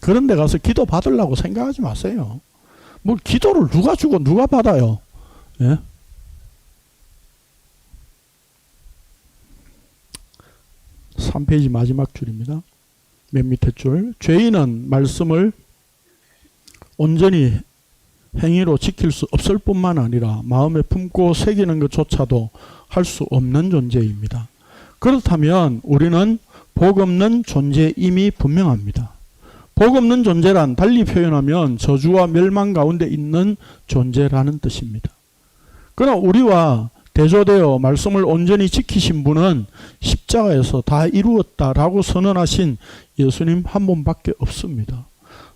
그런 데 가서 기도 받으려고 생각하지 마세요. 뭐 기도를 누가 주고 누가 받아요. 3페이지 마지막 줄입니다. 맨 밑에 줄. 죄인은 말씀을 온전히 행위로 지킬 수 없을 뿐만 아니라 마음에 품고 새기는 것조차도 할 수 없는 존재입니다. 그렇다면 우리는 복 없는 존재임이 분명합니다. 복 없는 존재란 달리 표현하면 저주와 멸망 가운데 있는 존재라는 뜻입니다. 그러나 우리와 대조되어 말씀을 온전히 지키신 분은 십자가에서 다 이루었다라고 선언하신 예수님 한 분밖에 없습니다.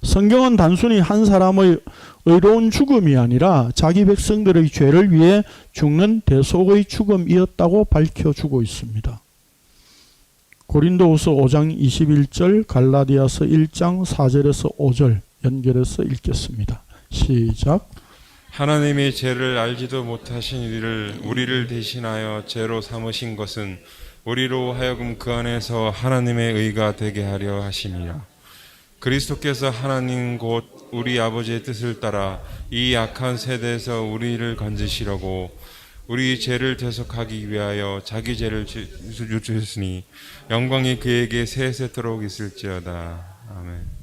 성경은 단순히 한 사람의 의로운 죽음이 아니라 자기 백성들의 죄를 위해 죽는 대속의 죽음이었다고 밝혀주고 있습니다. 고린도후서 5장 21절, 갈라디아서 1장 4절에서 5절 연결해서 읽겠습니다. 시작. 하나님이 죄를 알지도 못하신 우리를 대신하여 죄로 삼으신 것은 우리로 하여금 그 안에서 하나님의 의가 되게 하려 하심이라. 그리스도께서 하나님 곧 우리 아버지의 뜻을 따라 이 악한 세대에서 우리를 건지시려고 우리 죄를 대속하기 위하여 자기 죄를 주셨으니 영광이 그에게 세세토록 있을지어다. 아멘.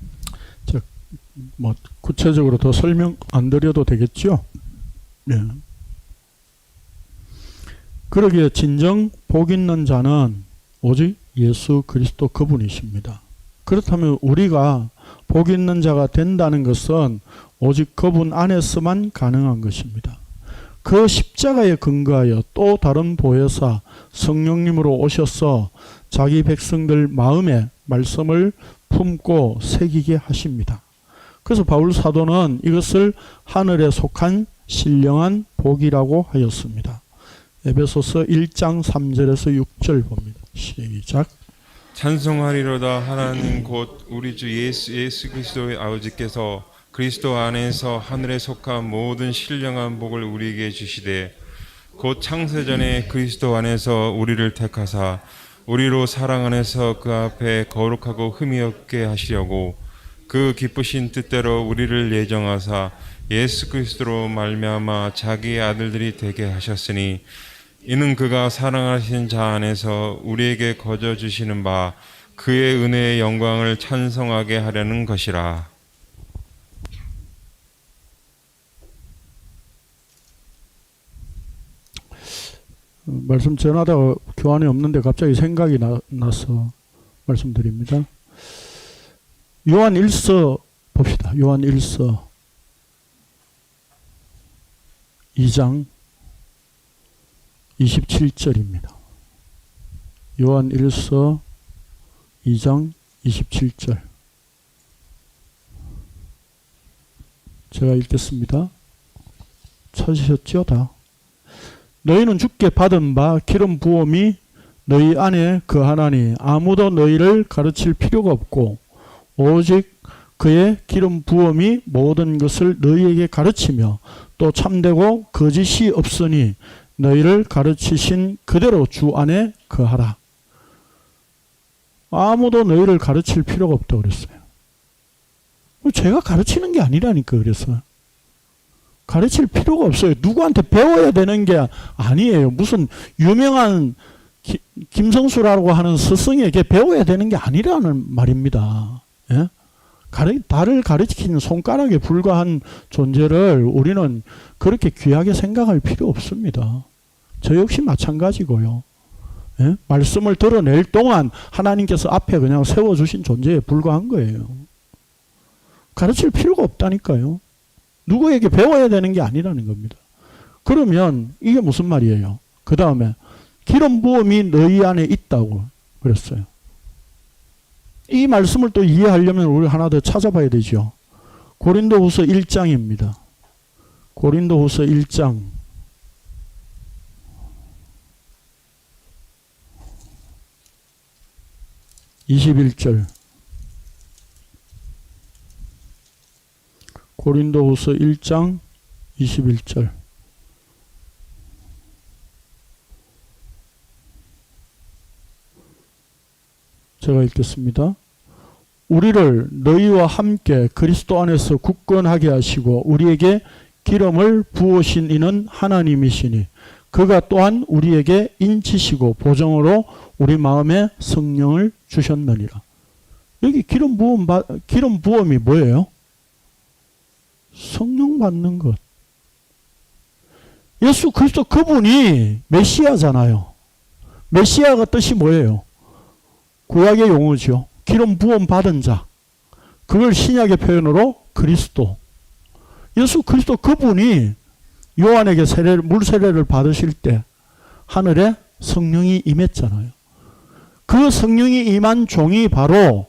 뭐 구체적으로 더 설명 안 드려도 되겠죠? 네. 그러기에 진정 복 있는 자는 오직 예수 그리스도 그분이십니다. 그렇다면 우리가 복 있는 자가 된다는 것은 오직 그분 안에서만 가능한 것입니다. 그 십자가에 근거하여 또 다른 보혜사 성령님으로 오셔서 자기 백성들 마음에 말씀을 품고 새기게 하십니다. 그래서 바울 사도는 이것을 하늘에 속한 신령한 복이라고 하였습니다. 에베소서 1장 3절에서 6절 봅니다. 시작. 찬송하리로다 하나님 곧 우리 주 예수 그리스도의 아버지께서 그리스도 안에서 하늘에 속한 모든 신령한 복을 우리에게 주시되 곧 창세전에 그리스도 안에서 우리를 택하사 우리로 사랑 안에서 그 앞에 거룩하고 흠이 없게 하시려고 그 기쁘신 뜻대로 우리를 예정하사 예수 그리스도로 말미암아 자기의 아들들이 되게 하셨으니 이는 그가 사랑하신 자 안에서 우리에게 거저 주시는 바 그의 은혜의 영광을 찬송하게 하려는 것이라. 말씀 전하다가 교환이 없는데 갑자기 생각이 나서 말씀드립니다. 요한 1서 봅시다. 요한 1서 2장 27절입니다. 요한 1서 2장 27절. 제가 읽겠습니다. 찾으셨죠? 다. 너희는 주께 받은 바 기름 부음이 너희 안에 거하나니 아무도 너희를 가르칠 필요가 없고 오직 그의 기름 부음이 모든 것을 너희에게 가르치며 또 참되고 거짓이 없으니 너희를 가르치신 그대로 주 안에 거하라. 아무도 너희를 가르칠 필요가 없다고 그랬어요. 제가 가르치는 게 아니라니까 그랬어요. 가르칠 필요가 없어요. 누구한테 배워야 되는 게 아니에요. 무슨 유명한 김성수라고 하는 스승에게 배워야 되는 게 아니라는 말입니다. 예? 나를 가르치는 손가락에 불과한 존재를 우리는 그렇게 귀하게 생각할 필요 없습니다. 저 역시 마찬가지고요. 예? 말씀을 드러낼 동안 하나님께서 앞에 그냥 세워주신 존재에 불과한 거예요. 가르칠 필요가 없다니까요. 누구에게 배워야 되는 게 아니라는 겁니다. 그러면 이게 무슨 말이에요? 그 다음에 기름 부음이 너희 안에 있다고 그랬어요. 이 말씀을 또 이해하려면 우리 하나 더 찾아봐야 되죠. 고린도후서 1장입니다. 고린도후서 1장 21절. 고린도후서 1장 21절. 제가 읽겠습니다. 우리를 너희와 함께 그리스도 안에서 굳건하게 하시고 우리에게 기름을 부으신 이는 하나님이시니 그가 또한 우리에게 인치시고 보정으로 우리 마음에 성령을 주셨느니라. 여기 기름 부음이 뭐예요? 성령 받는 것. 예수 그리스도 그분이 메시아잖아요. 메시아가 뜻이 뭐예요? 구약의 용어죠. 기름 부음 받은 자. 그걸 신약의 표현으로 그리스도. 예수 그리스도 그분이 요한에게 물 세례를 받으실 때 하늘에 성령이 임했잖아요. 그 성령이 임한 종이 바로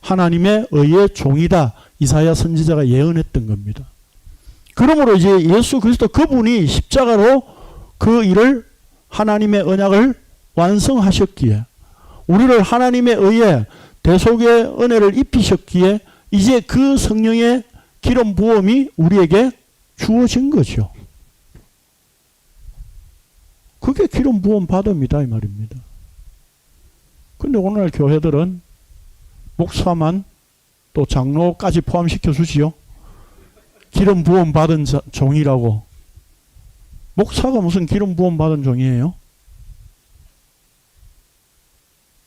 하나님의 의의 종이다. 이사야 선지자가 예언했던 겁니다. 그러므로 이제 예수 그리스도 그분이 십자가로 그 일을 하나님의 언약을 완성하셨기에 우리를 하나님의 의에 대속의 은혜를 입히셨기에 이제 그 성령의 기름 부음이 우리에게 주어진 거죠. 그게 기름 부음 받음이다 이 말입니다. 근데 오늘날 교회들은 목사만 또 장로까지 포함시켜 주지요. 기름 부음 받은 종이라고. 목사가 무슨 기름 부음 받은 종이에요?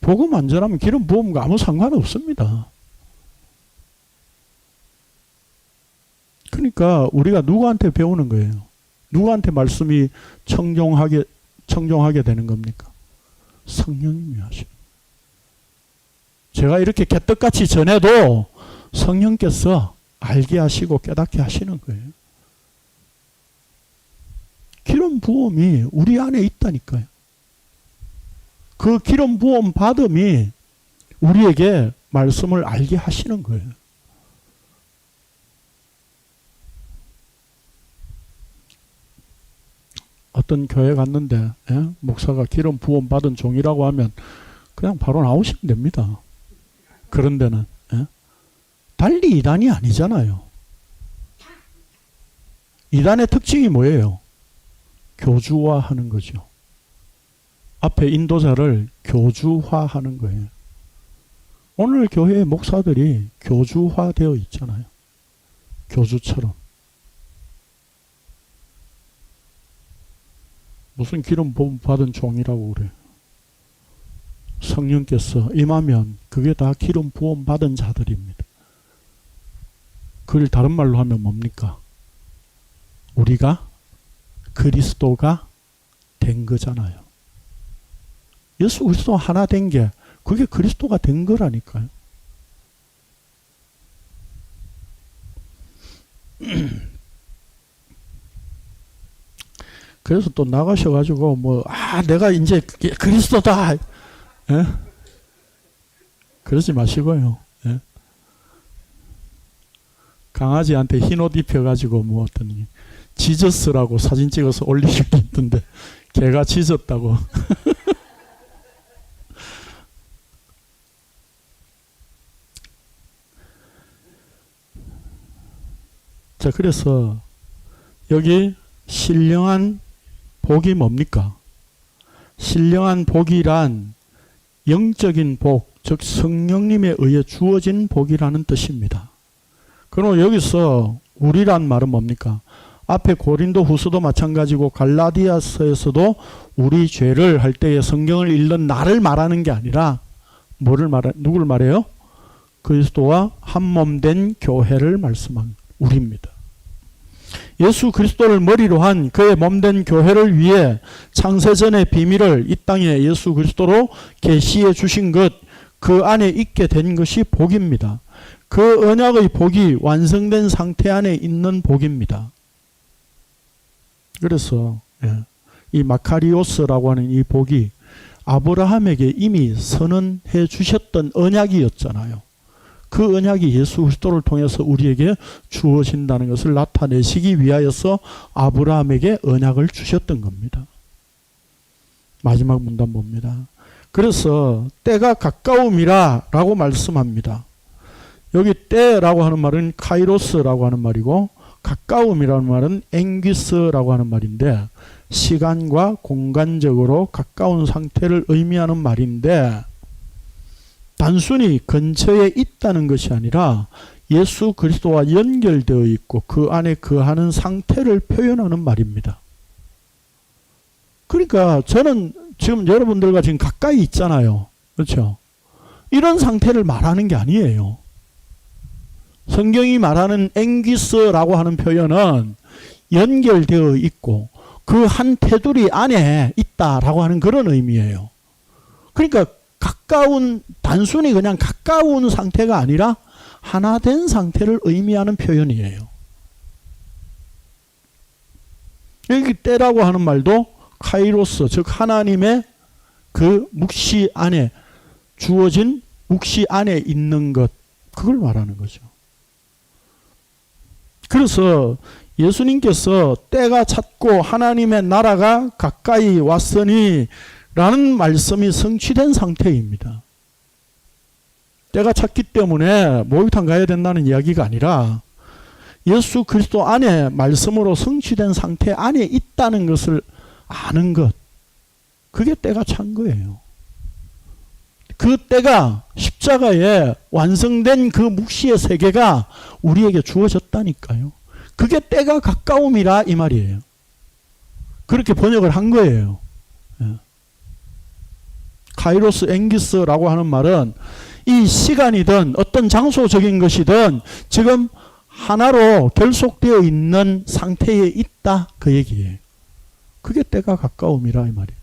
복음 안 전하면 기름 부음과 아무 상관없습니다. 그러니까 우리가 누구한테 배우는 거예요? 누구한테 말씀이 청종하게 되는 겁니까? 성령님이 하시는. 제가 이렇게 개떡같이 전해도 성령께서 알게 하시고 깨닫게 하시는 거예요. 기름 부음이 우리 안에 있다니까요. 그 기름 부음 받음이 우리에게 말씀을 알게 하시는 거예요. 어떤 교회 갔는데 목사가 기름 부음 받은 종이라고 하면 그냥 바로 나오시면 됩니다. 그런 데는 달리 이단이 아니잖아요. 이단의 특징이 뭐예요? 교주화하는 거죠. 앞에 인도자를 교주화하는 거예요. 오늘 교회의 목사들이 교주화되어 있잖아요. 교주처럼. 무슨 기름 부음 받은 종이라고 그래. 성령께서 임하면 그게 다 기름 부음 받은 자들입니다. 그걸 다른 말로 하면 뭡니까? 우리가 그리스도가 된 거잖아요. 예수 그리스도 하나 된 게 그게 그리스도가 된 거라니까요. 그래서 또 나가셔가지고 내가 이제 그리스도다. 그러지 마시고요. 강아지한테 흰 옷 입혀가지고 어떤 지저스라고 사진 찍어서 올리신 게 있던데 걔가 지졌다고. 자, 그래서 여기 신령한 복이 뭡니까? 신령한 복이란 영적인 복, 즉 성령님에 의해 주어진 복이라는 뜻입니다. 그럼 여기서 우리란 말은 뭡니까? 앞에 고린도 후서도 마찬가지고 갈라디아서에서도 우리 죄를 할 때에 성경을 읽는 나를 말하는 게 아니라 누구를 말해요? 그리스도와 한 몸 된 교회를 말씀한 우리입니다. 예수 그리스도를 머리로 한 그의 몸된 교회를 위해 창세전의 비밀을 이 땅에 예수 그리스도로 계시해 주신 것, 그 안에 있게 된 것이 복입니다. 그 언약의 복이 완성된 상태 안에 있는 복입니다. 그래서 이 마카리오스라고 하는 이 복이 아브라함에게 이미 선언해 주셨던 언약이었잖아요. 그 언약이 예수 그리스도를 통해서 우리에게 주어진다는 것을 나타내시기 위하여서 아브라함에게 언약을 주셨던 겁니다. 마지막 문단 봅니다. 그래서 때가 가까움이라 라고 말씀합니다. 여기 때라고 하는 말은 카이로스라고 하는 말이고 가까움이라는 말은 앵귀스라고 하는 말인데 시간과 공간적으로 가까운 상태를 의미하는 말인데 단순히 근처에 있다는 것이 아니라 예수 그리스도와 연결되어 있고 그 안에 거하는 상태를 표현하는 말입니다. 그러니까 저는 지금 여러분들과 지금 가까이 있잖아요. 그렇죠? 이런 상태를 말하는 게 아니에요. 성경이 말하는 앵귀스라고 하는 표현은 연결되어 있고 그 한 테두리 안에 있다라고 하는 그런 의미예요. 그러니까 단순히 그냥 가까운 상태가 아니라 하나 된 상태를 의미하는 표현이에요. 여기 때라고 하는 말도 카이로스, 즉 하나님의 그 묵시 안에 주어진 묵시 안에 있는 것, 그걸 말하는 거죠. 그래서 예수님께서 때가 찼고 하나님의 나라가 가까이 왔으니 라는 말씀이 성취된 상태입니다. 때가 찼기 때문에 목욕탕 가야 된다는 이야기가 아니라 예수 그리스도 안에 말씀으로 성취된 상태 안에 있다는 것을 아는 것, 그게 때가 찬 거예요. 그 때가 십자가에 완성된 그 묵시의 세계가 우리에게 주어졌다니까요. 그게 때가 가까움이라 이 말이에요. 그렇게 번역을 한 거예요. 카이로스 앵기스라고 하는 말은 이 시간이든 어떤 장소적인 것이든 지금 하나로 결속되어 있는 상태에 있다 그 얘기예요. 그게 때가 가까움이라 이 말이에요.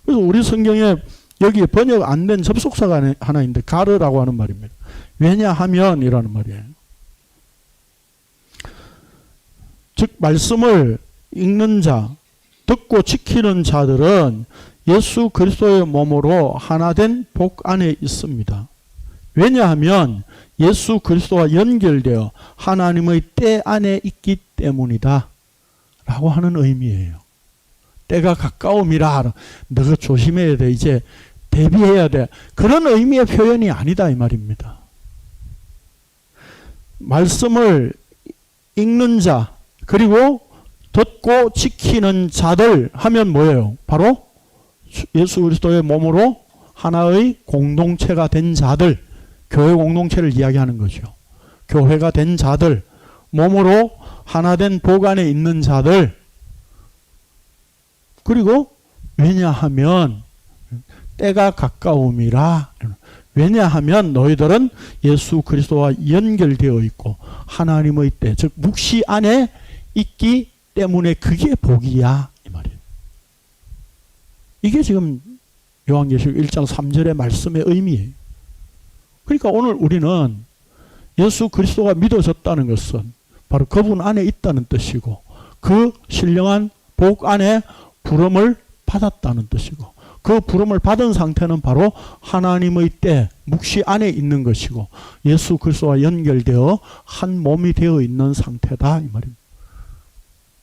그래서 우리 성경에 여기 번역 안 된 접속사가 하나 있는데 가르라고 하는 말입니다. 왜냐하면 이라는 말이에요. 즉 말씀을 읽는 자, 듣고 지키는 자들은 예수 그리스도의 몸으로 하나된 복 안에 있습니다. 왜냐하면 예수 그리스도와 연결되어 하나님의 때 안에 있기 때문이다 라고 하는 의미예요. 때가 가까움이라. 너가 조심해야 돼. 이제 대비해야 돼. 그런 의미의 표현이 아니다 이 말입니다. 말씀을 읽는 자 그리고 듣고 지키는 자들 하면 뭐예요? 바로 예수 그리스도의 몸으로 하나의 공동체가 된 자들, 교회 공동체를 이야기하는 거죠. 교회가 된 자들, 몸으로 하나 된 복 안에 있는 자들. 그리고 왜냐하면 때가 가까움이라. 왜냐하면 너희들은 예수 그리스도와 연결되어 있고 하나님의 때, 즉 묵시 안에 있기 때문에 그게 복이야 이 말이에요. 이게 지금 요한계시록 1장 3절의 말씀의 의미예요. 그러니까 오늘 우리는 예수 그리스도가 믿어졌다는 것은 바로 그분 안에 있다는 뜻이고 그 신령한 복 안에 부름을 받았다는 뜻이고 그 부름을 받은 상태는 바로 하나님의 때 묵시 안에 있는 것이고 예수 그리스도와 연결되어 한 몸이 되어 있는 상태다 이 말입니다.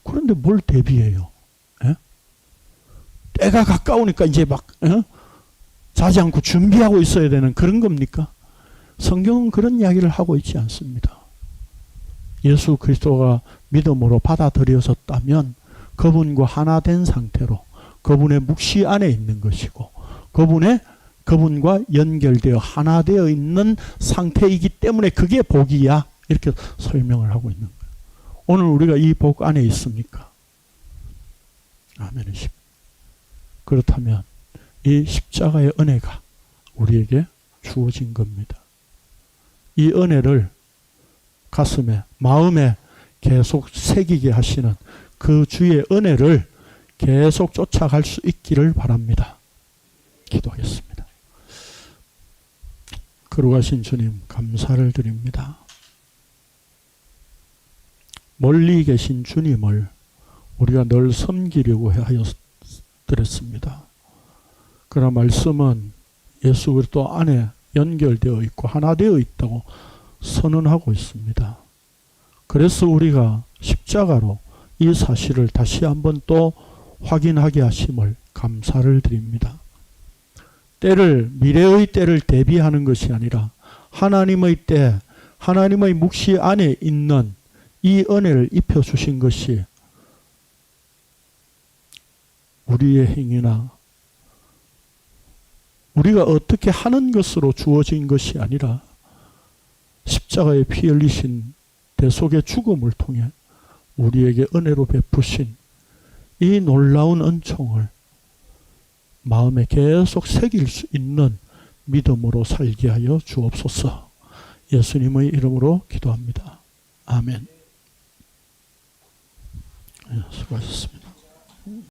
그런데 뭘 대비해요? 에? 때가 가까우니까 이제 막 자지 않고 준비하고 있어야 되는 그런 겁니까? 성경은 그런 이야기를 하고 있지 않습니다. 예수 그리스도가 믿음으로 받아들여졌다면 그분과 하나 된 상태로 그분의 묵시 안에 있는 것이고 그분과 연결되어 하나 되어 있는 상태이기 때문에 그게 복이야. 이렇게 설명을 하고 있는 거예요. 오늘 우리가 이 복 안에 있습니까? 아멘이십니다. 그렇다면 이 십자가의 은혜가 우리에게 주어진 겁니다. 이 은혜를 가슴에, 마음에 계속 새기게 하시는 그 주의 은혜를 계속 쫓아갈 수 있기를 바랍니다. 기도하겠습니다. 거룩하신 주님 감사를 드립니다. 멀리 계신 주님을 우리가 늘 섬기려고 하였습니다. 그러나 말씀은 예수 그리스도 안에 연결되어 있고 하나 되어 있다고 선언하고 있습니다. 그래서 우리가 십자가로 이 사실을 다시 한번 또 확인하게 하심을 감사를 드립니다. 미래의 때를 대비하는 것이 아니라 하나님의 때, 하나님의 묵시 안에 있는 이 은혜를 입혀주신 것이 우리의 행위나 우리가 어떻게 하는 것으로 주어진 것이 아니라 십자가에 피 흘리신 대속의 죽음을 통해 우리에게 은혜로 베푸신 이 놀라운 은총을 마음에 계속 새길 수 있는 믿음으로 살게 하여 주옵소서. 예수님의 이름으로 기도합니다. 아멘. 수고하셨습니다.